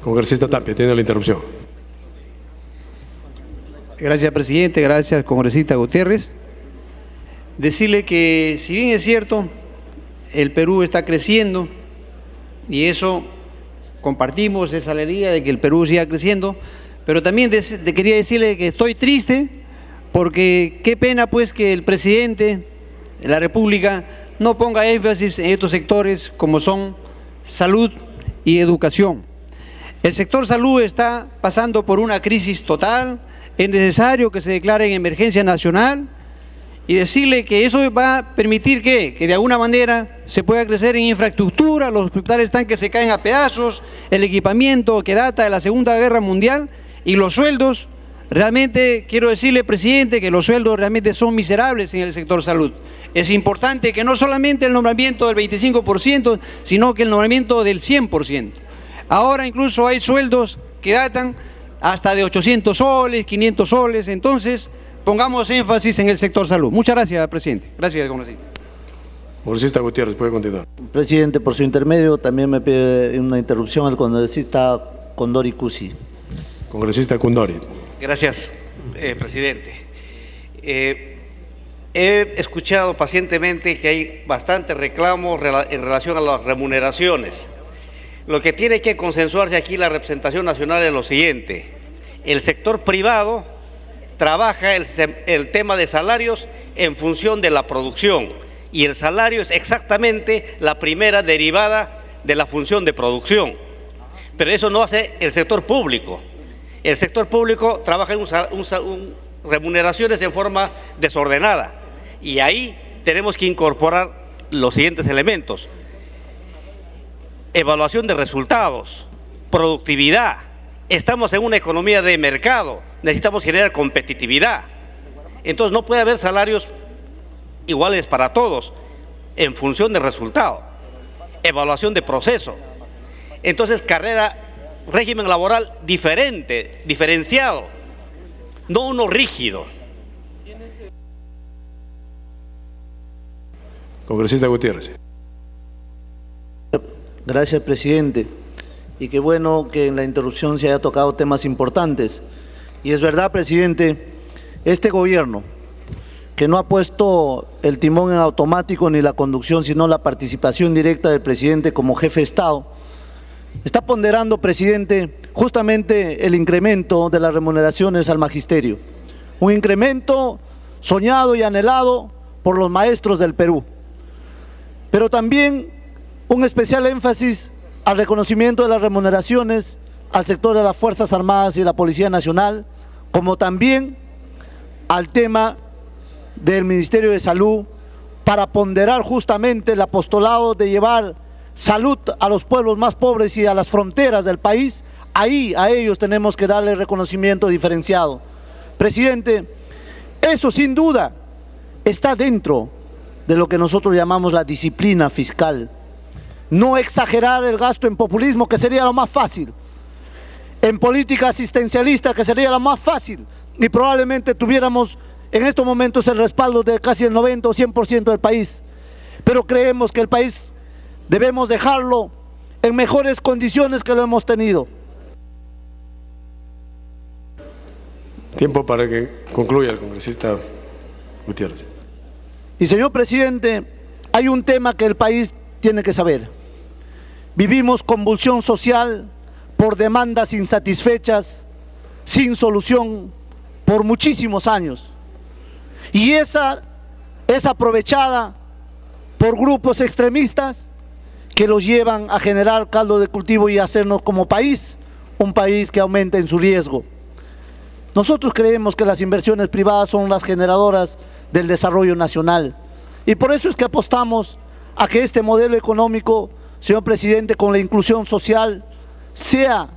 Congresista Tapia, tiene la interrupción. Gracias, presidente. Gracias, congresista Gutiérrez. Decirle que, si bien es cierto, el Perú está creciendo y eso compartimos esa alegría de que el Perú siga creciendo, pero también quería decirle que estoy triste porque qué pena pues que el presidente de la República no ponga énfasis en estos sectores como son salud y educación. El sector salud está pasando por una crisis total, es necesario que se declare en emergencia nacional y decirle que eso va a permitir que de alguna manera se pueda crecer en infraestructura, los hospitales están que se caen a pedazos, el equipamiento que data de la Segunda Guerra Mundial y los sueldos, realmente quiero decirle, presidente, que los sueldos realmente son miserables en el sector salud. Es importante que no solamente el nombramiento del 25%, sino que el nombramiento del 100%. Ahora incluso hay sueldos que datan hasta de 800 soles, 500 soles, entonces pongamos énfasis en el sector salud. Muchas gracias, presidente. Gracias, congresista. Congresista Gutiérrez, puede continuar. Presidente, por su intermedio también me pide una interrupción al congresista Condori Cusi. Congresista Condori. Gracias, presidente. He escuchado pacientemente que hay bastantes reclamos en relación a las remuneraciones. Lo que tiene que consensuarse aquí la representación nacional es lo siguiente: el sector privado trabaja el tema de salarios en función de la producción y el salario es exactamente la primera derivada de la función de producción, pero eso no hace el sector público. El sector público trabaja en remuneraciones en forma desordenada y ahí tenemos que incorporar los siguientes elementos: evaluación de resultados, productividad. Estamos en una economía de mercado, necesitamos generar competitividad. Entonces no puede haber salarios iguales para todos. en función del resultado, evaluación de proceso. Entonces, régimen laboral diferente, diferenciado, no uno rígido. Congresista Gutiérrez. Gracias, presidente. Y qué bueno que en la interrupción se haya tocado temas importantes. Y es verdad, presidente, este gobierno, que no ha puesto el timón en automático ni la conducción, sino la participación directa del presidente como jefe de Estado, está ponderando, presidente, justamente el incremento de las remuneraciones al magisterio. Un incremento soñado y anhelado por los maestros del Perú. Pero también un especial énfasis al reconocimiento de las remuneraciones al sector de las Fuerzas Armadas y la Policía Nacional, como también al tema del Ministerio de Salud, para ponderar justamente el apostolado de llevar salud a los pueblos más pobres y a las fronteras del país. Ahí a ellos tenemos que darle reconocimiento diferenciado. Presidente, eso sin duda está dentro de lo que nosotros llamamos la disciplina fiscal. No exagerar el gasto en populismo, que sería lo más fácil, en política asistencialista, que sería lo más fácil, y probablemente tuviéramos en estos momentos el respaldo de casi el 90 o 100% del país. Pero creemos que el país debemos dejarlo en mejores condiciones que lo hemos tenido. Tiempo para que concluya el congresista Gutiérrez. Y señor presidente, hay un tema que el país tiene que saber. Vivimos convulsión social por demandas insatisfechas, sin solución, por muchísimos años. Y esa es aprovechada por grupos extremistas que los llevan a generar caldo de cultivo y hacernos como país, un país que aumenta en su riesgo. Nosotros creemos que las inversiones privadas son las generadoras del desarrollo nacional. Y por eso es que apostamos a que este modelo económico, señor presidente, con la inclusión social, sea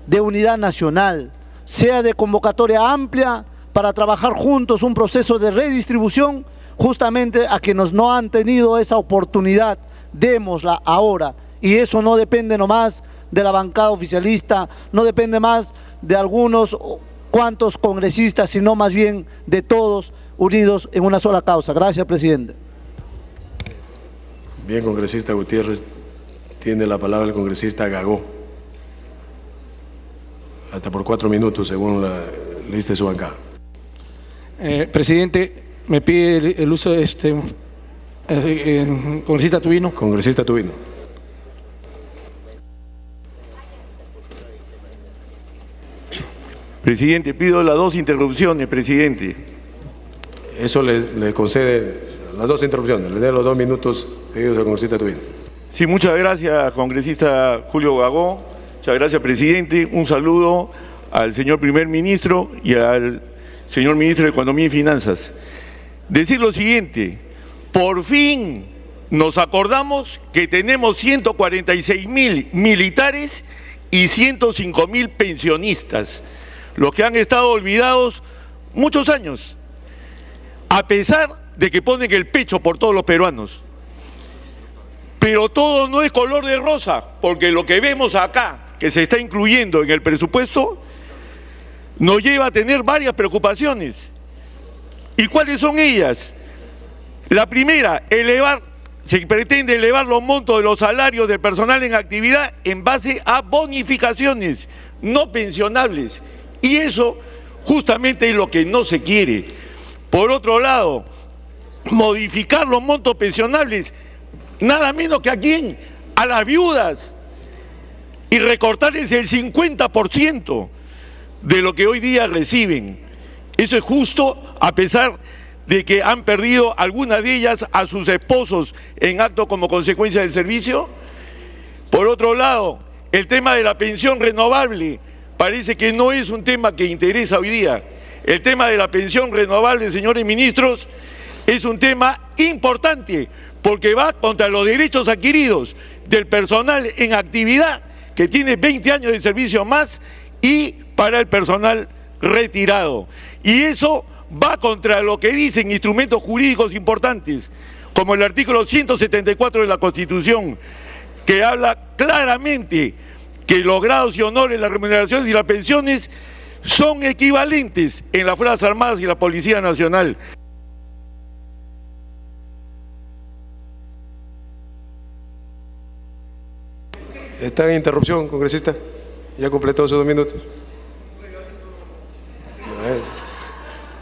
de unidad nacional, sea de convocatoria amplia para trabajar juntos un proceso de redistribución, justamente a quienes no han tenido esa oportunidad, démosla ahora. Y eso no depende nomás de la bancada oficialista, no depende más de algunos cuantos congresistas, sino más bien de todos unidos en una sola causa. Gracias, presidente. Bien, congresista Gutiérrez, tiene la palabra el congresista Gagó. Hasta por 4 minutos, según la lista de su bancada. Presidente, me pide el uso de congresista Tubino. Congresista Tubino. Presidente, pido las 2 interrupciones, presidente. Eso le concede las 2 interrupciones, le dé los 2 minutos pedidos al congresista Tubino. Sí, muchas gracias, congresista Julio Gagó. Muchas gracias, presidente. Un saludo al señor primer ministro y al señor ministro de Economía y Finanzas. Decir lo siguiente: por fin nos acordamos que tenemos 146.000 militares y 105.000 pensionistas, los que han estado olvidados muchos años, a pesar de que ponen el pecho por todos los peruanos. Pero todo no es color de rosa, porque lo que vemos acá, que se está incluyendo en el presupuesto, nos lleva a tener varias preocupaciones. ¿Y cuáles son ellas? La primera, se pretende elevar los montos de los salarios del personal en actividad en base a bonificaciones no pensionables. Y eso justamente es lo que no se quiere. Por otro lado, modificar los montos pensionables, nada menos que a quién, a las viudas, y recortarles el 50% de lo que hoy día reciben. Eso es justo, a pesar de que han perdido algunas de ellas a sus esposos en acto como consecuencia del servicio. Por otro lado, el tema de la pensión renovable parece que no es un tema que interesa hoy día. El tema de la pensión renovable, señores ministros, es un tema importante porque va contra los derechos adquiridos del personal en actividad que tiene 20 años de servicio más y para el personal retirado. Y eso va contra lo que dicen instrumentos jurídicos importantes. como el artículo 174 de la Constitución, que habla claramente que los grados y honores, las remuneraciones y las pensiones son equivalentes en las Fuerzas Armadas y la Policía Nacional. Está en interrupción, congresista. Ya completó sus 2 minutos.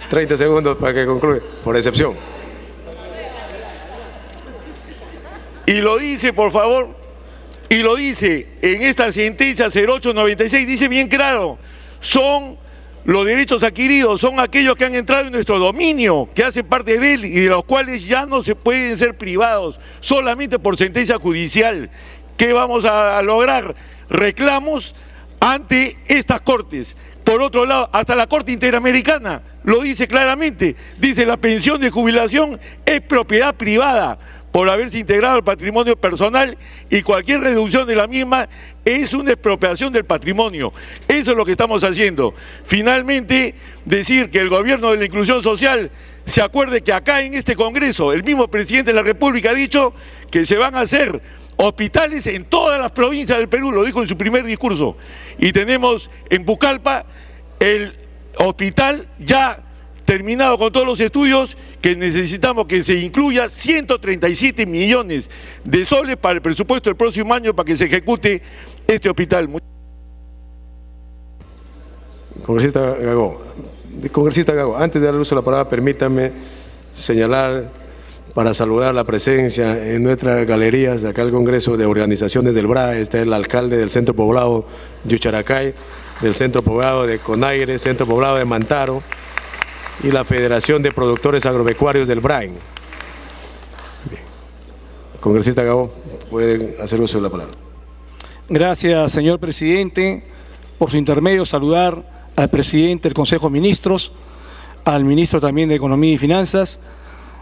30 segundos para que concluya, por excepción. Y lo dice, por favor, y lo dice en esta sentencia 0896, dice bien claro, son los derechos adquiridos, son aquellos que han entrado en nuestro dominio, que hacen parte de él y de los cuales ya no se pueden ser privados, solamente por sentencia judicial. ¿Qué vamos a lograr? Reclamos ante estas cortes. Por otro lado, hasta la Corte Interamericana lo dice claramente, dice la pensión de jubilación es propiedad privada por haberse integrado al patrimonio personal y cualquier reducción de la misma es una expropiación del patrimonio. Eso es lo que estamos haciendo. Finalmente, decir que el gobierno de la inclusión social se acuerde que acá en este Congreso el mismo presidente de la República ha dicho que se van a hacer hospitales en todas las provincias del Perú, lo dijo en su primer discurso. Y tenemos en Pucallpa el hospital ya terminado con todos los estudios, que necesitamos que se incluya 137 millones de soles para el presupuesto del próximo año para que se ejecute este hospital. Congresista Gago, antes de darle uso a la palabra, permítame señalar para saludar la presencia en nuestras galerías de acá el Congreso de Organizaciones del BRAE. Está el alcalde del Centro Poblado de Ucharacay, del Centro Poblado de Conaire, Centro Poblado de Mantaro y la Federación de Productores Agropecuarios del BRAE. Congresista Gago, pueden hacer uso de la palabra. Gracias, señor presidente. Por su intermedio, saludar al presidente del Consejo de Ministros, al ministro también de Economía y Finanzas.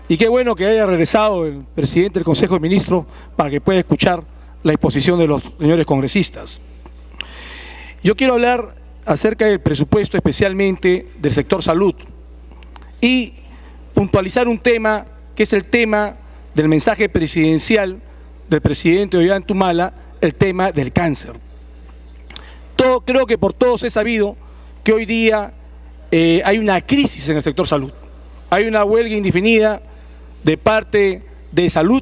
Y qué bueno que haya regresado el presidente del Consejo de Ministros para que pueda escuchar la exposición de los señores congresistas. Yo quiero hablar acerca del presupuesto, especialmente del sector salud, y puntualizar un tema que es el tema del mensaje presidencial del presidente Ollanta, el tema del cáncer. Creo que por todos es sabido que hoy día hay una crisis en el sector salud. Hay una huelga indefinida de parte de salud.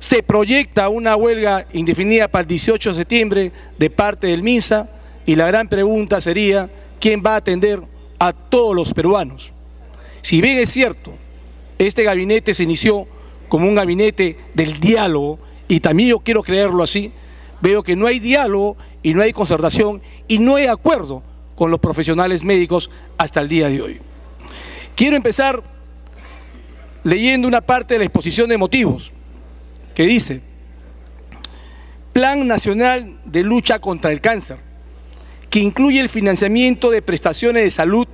Se proyecta una huelga indefinida para el 18 de septiembre de parte del MINSA y la gran pregunta sería, ¿quién va a atender a todos los peruanos? Si bien es cierto, este gabinete se inició como un gabinete del diálogo, y también yo quiero creerlo así, veo que no hay diálogo y no hay concertación y no hay acuerdo con los profesionales médicos hasta el día de hoy. Quiero empezar leyendo una parte de la exposición de motivos que dice: Plan Nacional de Lucha contra el Cáncer, que incluye el financiamiento de prestaciones de salud,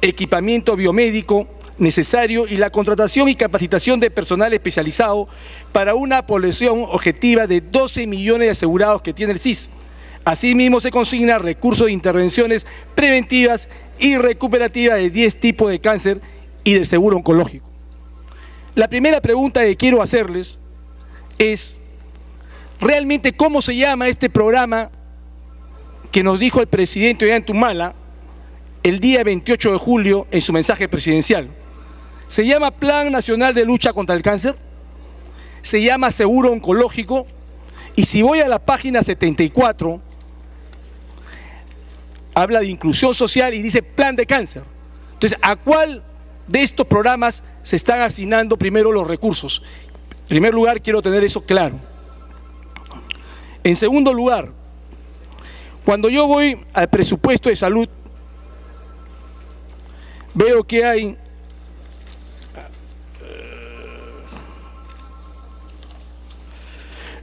equipamiento biomédico necesario y la contratación y capacitación de personal especializado para una población objetiva de 12 millones de asegurados que tiene el SIS. Asimismo, se consigna recursos de intervenciones preventivas y recuperativas de 10 tipos de cáncer y de seguro oncológico. La primera pregunta que quiero hacerles es, ¿realmente cómo se llama este programa que nos dijo el presidente Ollanta el día 28 de julio en su mensaje presidencial? ¿Se llama Plan Nacional de Lucha contra el Cáncer? ¿Se llama Seguro Oncológico? Y si voy a la página 74, habla de inclusión social y dice Plan de Cáncer. Entonces, ¿a cuál de estos programas se están asignando primero los recursos? En primer lugar, quiero tener eso claro. En segundo lugar, cuando yo voy al presupuesto de salud, veo que hay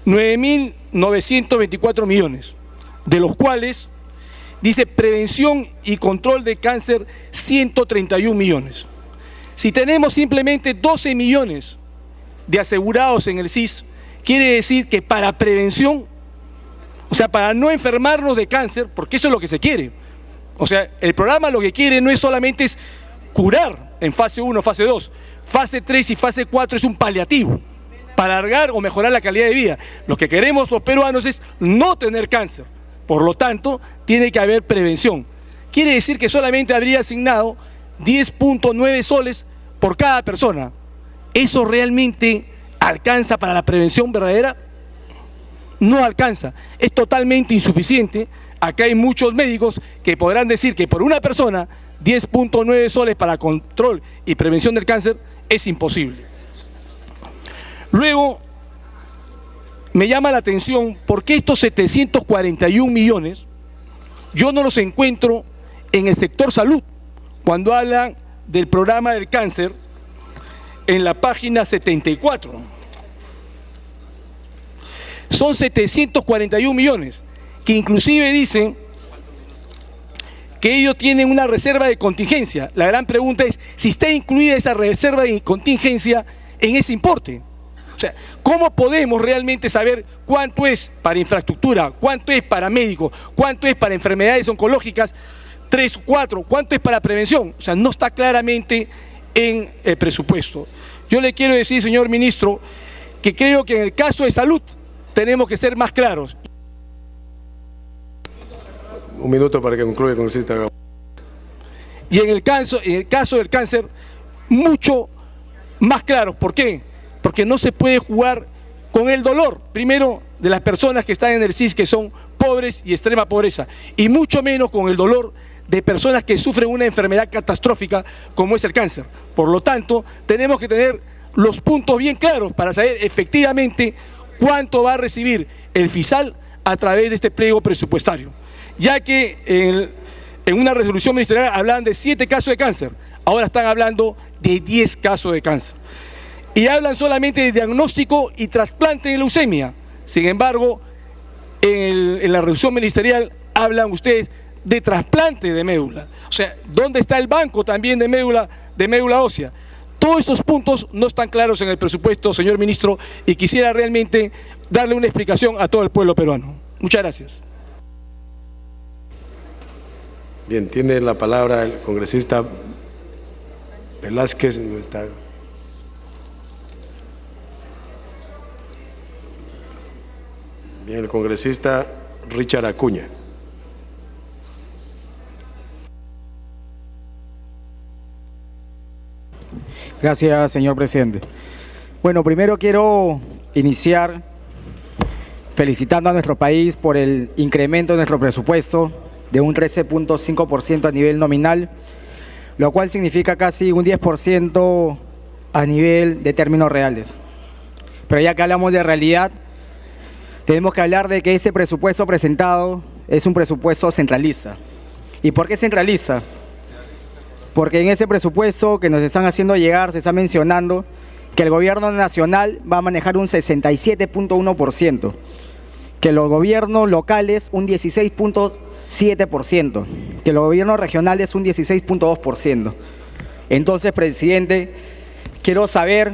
$9.924 millones, de los cuales dice prevención y control de cáncer 131 millones. Si tenemos simplemente 12 millones de asegurados en el SIS, quiere decir que para prevención, o sea, para no enfermarnos de cáncer, porque eso es lo que se quiere. O sea, el programa lo que quiere no es solamente es curar, en fase 1, fase 2. Fase 3 y fase 4 es un paliativo para alargar o mejorar la calidad de vida. Lo que queremos los peruanos es no tener cáncer. Por lo tanto, tiene que haber prevención. Quiere decir que solamente habría asignado 10.9 soles por cada persona. ¿Eso realmente alcanza para la prevención verdadera? No alcanza, es totalmente insuficiente. Acá hay muchos médicos que podrán decir que por una persona 10.9 soles para control y prevención del cáncer es imposible. Luego, me llama la atención porque estos 741 millones yo no los encuentro en el sector salud. Cuando hablan del programa del cáncer, en la página 74. Son 741 millones, que inclusive dicen que ellos tienen una reserva de contingencia. La gran pregunta es si está incluida esa reserva de contingencia en ese importe. O sea, ¿cómo podemos realmente saber cuánto es para infraestructura, cuánto es para médicos, cuánto es para enfermedades oncológicas, 3 o 4, cuánto es para prevención? O sea, no está claramente en el presupuesto. Yo le quiero decir, señor ministro, que creo que en el caso de salud tenemos que ser más claros. Un minuto para que concluya, congresista Gago. Y en el caso del cáncer, mucho más claros. ¿Por qué? Porque no se puede jugar con el dolor, primero, de las personas que están en el CIS, que son pobres y extrema pobreza, y mucho menos con el dolor de personas que sufren una enfermedad catastrófica como es el cáncer. Por lo tanto, tenemos que tener los puntos bien claros para saber efectivamente cuánto va a recibir el FISAL a través de este pliego presupuestario. Ya que en una resolución ministerial hablaban de 7 casos de cáncer, ahora están hablando de 10 casos de cáncer. Y hablan solamente de diagnóstico y trasplante de leucemia. Sin embargo, en la resolución ministerial hablan ustedes de trasplante de médula. O sea, ¿dónde está el banco también de médula ósea? Todos estos puntos no están claros en el presupuesto, señor ministro, y quisiera realmente darle una explicación a todo el pueblo peruano. Muchas gracias. Bien, tiene la palabra el congresista Velázquez. Bien, el congresista Richard Acuña. Gracias, señor presidente. Bueno, primero quiero iniciar felicitando a nuestro país por el incremento de nuestro presupuesto de un 13.5% a nivel nominal, lo cual significa casi un 10% a nivel de términos reales. Pero ya que hablamos de realidad, tenemos que hablar de que ese presupuesto presentado es un presupuesto centralista. ¿Y por qué centralista? Porque en ese presupuesto que nos están haciendo llegar se está mencionando que el gobierno nacional va a manejar un 67.1%, que los gobiernos locales un 16.7%, que los gobiernos regionales un 16.2%. Entonces, presidente, quiero saber